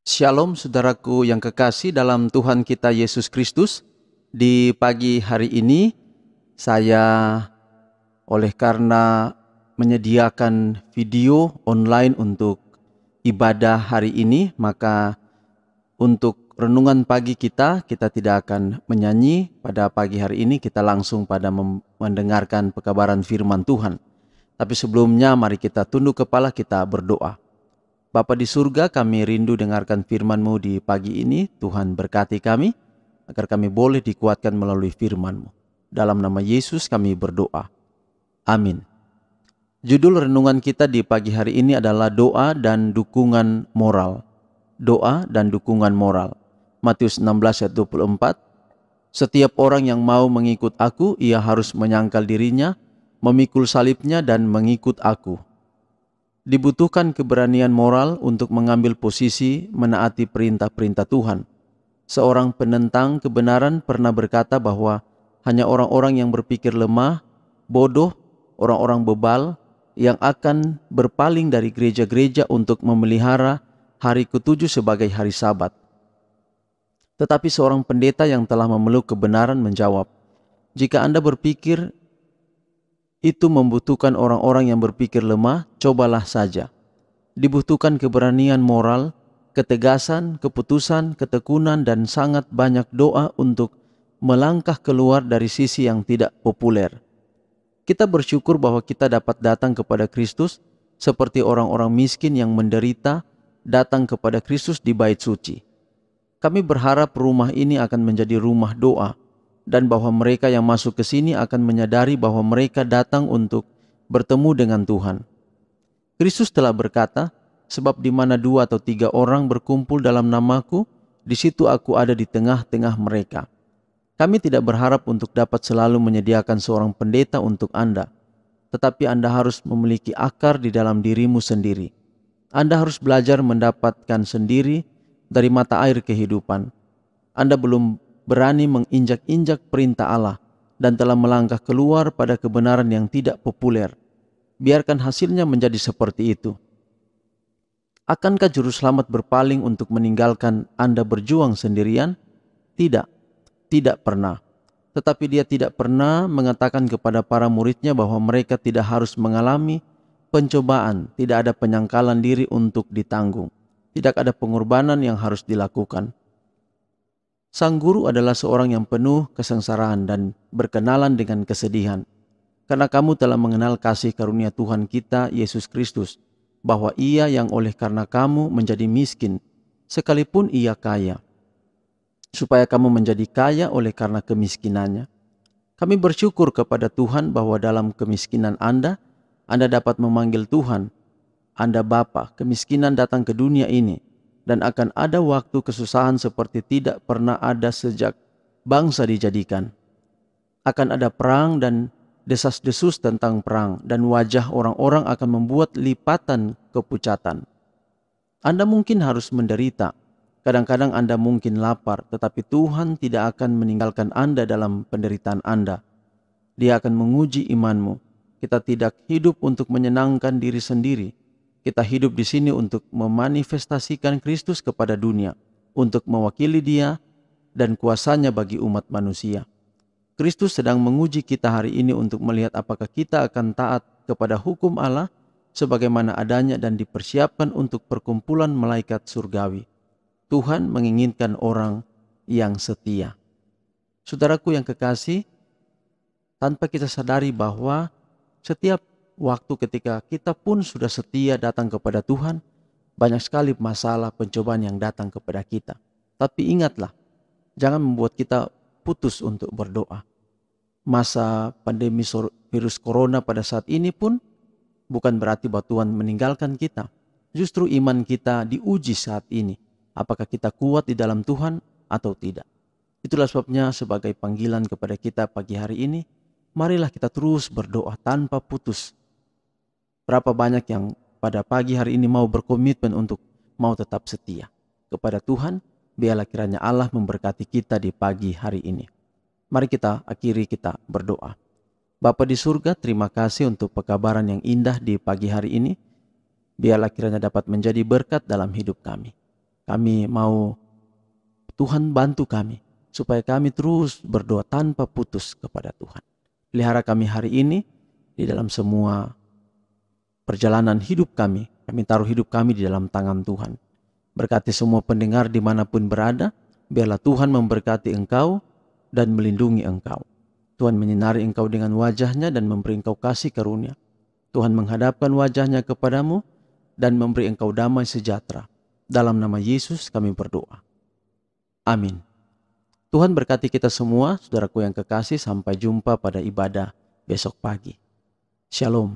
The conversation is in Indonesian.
Shalom saudaraku yang kekasih dalam Tuhan kita Yesus Kristus. Di pagi hari ini saya oleh karena menyediakan video online untuk ibadah hari ini, maka untuk renungan pagi kita tidak akan menyanyi pada pagi hari ini. Kita langsung pada mendengarkan pekabaran firman Tuhan. Tapi sebelumnya mari kita tunduk kepala, kita berdoa. Bapa di surga, kami rindu dengarkan firman-Mu di pagi ini. Tuhan berkati kami, agar kami boleh dikuatkan melalui firman-Mu. Dalam nama Yesus kami berdoa. Amin. Judul renungan kita di pagi hari ini adalah doa dan dukungan moral. Doa dan dukungan moral. Matius 16 ayat 24. Setiap orang yang mau mengikut aku, ia harus menyangkal dirinya, memikul salibnya dan mengikut aku. Dibutuhkan keberanian moral untuk mengambil posisi menaati perintah-perintah Tuhan. Seorang penentang kebenaran pernah berkata bahwa hanya orang-orang yang berpikir lemah, bodoh, orang-orang bebal yang akan berpaling dari gereja-gereja untuk memelihara hari ketujuh sebagai hari Sabat. Tetapi seorang pendeta yang telah memeluk kebenaran menjawab, "Jika Anda berpikir itu membutuhkan orang-orang yang berpikir lemah, cobalah saja. Dibutuhkan keberanian moral, ketegasan, keputusan, ketekunan, dan sangat banyak doa untuk melangkah keluar dari sisi yang tidak populer. Kita bersyukur bahwa kita dapat datang kepada Kristus seperti orang-orang miskin yang menderita datang kepada Kristus di bait suci. Kami berharap rumah ini akan menjadi rumah doa, dan bahwa mereka yang masuk ke sini akan menyadari bahwa mereka datang untuk bertemu dengan Tuhan. Kristus telah berkata, sebab di mana 2 atau 3 orang berkumpul dalam namaku, di situ aku ada di tengah-tengah mereka. Kami tidak berharap untuk dapat selalu menyediakan seorang pendeta untuk Anda, tetapi Anda harus memiliki akar di dalam dirimu sendiri. Anda harus belajar mendapatkan sendiri dari mata air kehidupan. Anda belum berani menginjak-injak perintah Allah dan telah melangkah keluar pada kebenaran yang tidak populer. Biarkan hasilnya menjadi seperti itu. Akankah juru selamat berpaling untuk meninggalkan Anda berjuang sendirian? Tidak, tidak pernah. Tetapi dia tidak pernah mengatakan kepada para muridnya bahwa mereka tidak harus mengalami pencobaan, tidak ada penyangkalan diri untuk ditanggung, tidak ada pengorbanan yang harus dilakukan. Sang guru adalah seorang yang penuh kesengsaraan dan berkenalan dengan kesedihan. Karena kamu telah mengenal kasih karunia Tuhan kita, Yesus Kristus, bahwa ia yang oleh karena kamu menjadi miskin, sekalipun ia kaya, supaya kamu menjadi kaya oleh karena kemiskinannya. Kami bersyukur kepada Tuhan bahwa dalam kemiskinan Anda dapat memanggil Tuhan, Anda Bapa. Kemiskinan datang ke dunia ini, dan akan ada waktu kesusahan seperti tidak pernah ada sejak bangsa dijadikan. Akan ada perang dan desas-desus tentang perang, dan wajah orang-orang akan membuat lipatan kepucatan. Anda mungkin harus menderita, kadang-kadang Anda mungkin lapar, tetapi Tuhan tidak akan meninggalkan Anda dalam penderitaan Anda. Dia akan menguji imanmu. Kita tidak hidup untuk menyenangkan diri sendiri. Kita hidup di sini untuk memanifestasikan Kristus kepada dunia, untuk mewakili Dia dan kuasanya bagi umat manusia. Kristus sedang menguji kita hari ini untuk melihat apakah kita akan taat kepada hukum Allah sebagaimana adanya dan dipersiapkan untuk perkumpulan malaikat surgawi. Tuhan menginginkan orang yang setia. Saudaraku yang kekasih, tanpa kita sadari bahwa setiap waktu ketika kita pun sudah setia datang kepada Tuhan, banyak sekali masalah pencobaan yang datang kepada kita. Tapi ingatlah, jangan membuat kita putus untuk berdoa. Masa pandemi virus corona pada saat ini pun bukan berarti bahwa Tuhan meninggalkan kita. Justru iman kita diuji saat ini. Apakah kita kuat di dalam Tuhan atau tidak? Itulah sebabnya sebagai panggilan kepada kita pagi hari ini, marilah kita terus berdoa tanpa putus. Berapa banyak yang pada pagi hari ini mau berkomitmen untuk mau tetap setia kepada Tuhan. Biarlah kiranya Allah memberkati kita di pagi hari ini. Mari kita akhiri kita berdoa. Bapa di surga, terima kasih untuk pekabaran yang indah di pagi hari ini. Biarlah kiranya dapat menjadi berkat dalam hidup kami. Kami mau Tuhan bantu kami, supaya kami terus berdoa tanpa putus kepada Tuhan. Pelihara kami hari ini di dalam semua perjalanan hidup kami. Kami taruh hidup kami di dalam tangan Tuhan. Berkati semua pendengar dimanapun berada, biarlah Tuhan memberkati engkau dan melindungi engkau. Tuhan menyinari engkau dengan wajahnya dan memberi engkau kasih karunia. Tuhan menghadapkan wajahnya kepadamu dan memberi engkau damai sejahtera. Dalam nama Yesus kami berdoa. Amin. Tuhan berkati kita semua, saudaraku yang kekasih. Sampai jumpa pada ibadah besok pagi. Shalom.